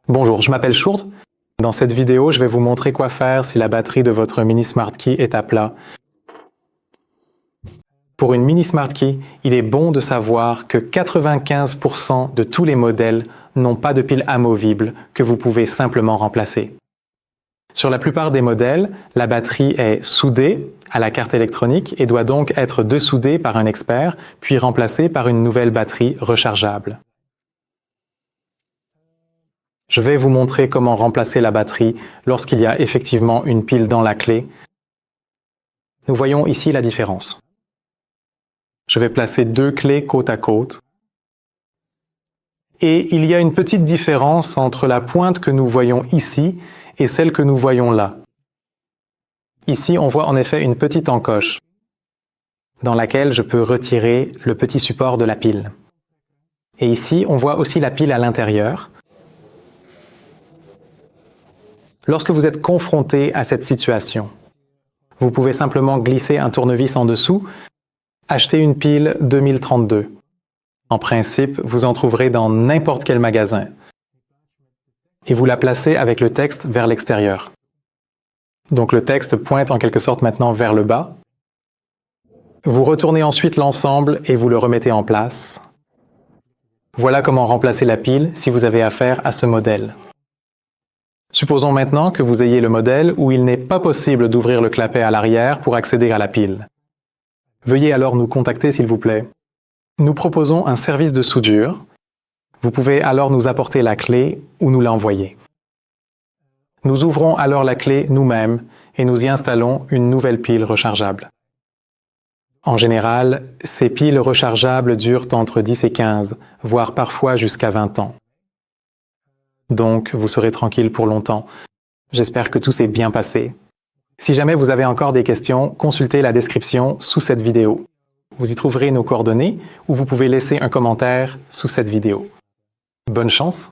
Bonjour, je m'appelle Shurd. Dans cette vidéo, je vais vous montrer quoi faire si la batterie de votre Mini Smart Key est à plat. Pour une Mini Smart Key, il est bon de savoir que 95% de tous les modèles n'ont pas de pile amovible que vous pouvez simplement remplacer. Sur la plupart des modèles, la batterie est soudée à la carte électronique et doit donc être dessoudée par un expert, puis remplacée par une nouvelle batterie rechargeable. Je vais vous montrer comment remplacer la batterie lorsqu'il y a effectivement une pile dans la clé. Nous voyons ici la différence. Je vais placer deux clés côte à côte. Et il y a une petite différence entre la pointe que nous voyons ici et celle que nous voyons là. Ici, on voit en effet une petite encoche dans laquelle je peux retirer le petit support de la pile. Et ici, on voit aussi la pile à l'intérieur. Lorsque vous êtes confronté à cette situation, vous pouvez simplement glisser un tournevis en dessous, acheter une pile 2032. En principe, vous en trouverez dans n'importe quel magasin. Et vous la placez avec le texte vers l'extérieur. Donc le texte pointe en quelque sorte maintenant vers le bas. Vous retournez ensuite l'ensemble et vous le remettez en place. Voilà comment remplacer la pile si vous avez affaire à ce modèle. Supposons maintenant que vous ayez le modèle où il n'est pas possible d'ouvrir le clapet à l'arrière pour accéder à la pile. Veuillez alors nous contacter s'il vous plaît. Nous proposons un service de soudure. Vous pouvez alors nous apporter la clé ou nous l'envoyer. Nous ouvrons alors la clé nous-mêmes et nous y installons une nouvelle pile rechargeable. En général, ces piles rechargeables durent entre 10 et 15, voire parfois jusqu'à 20 ans. Donc, vous serez tranquille pour longtemps. J'espère que tout s'est bien passé. Si jamais vous avez encore des questions, consultez la description sous cette vidéo. Vous y trouverez nos coordonnées ou vous pouvez laisser un commentaire sous cette vidéo. Bonne chance!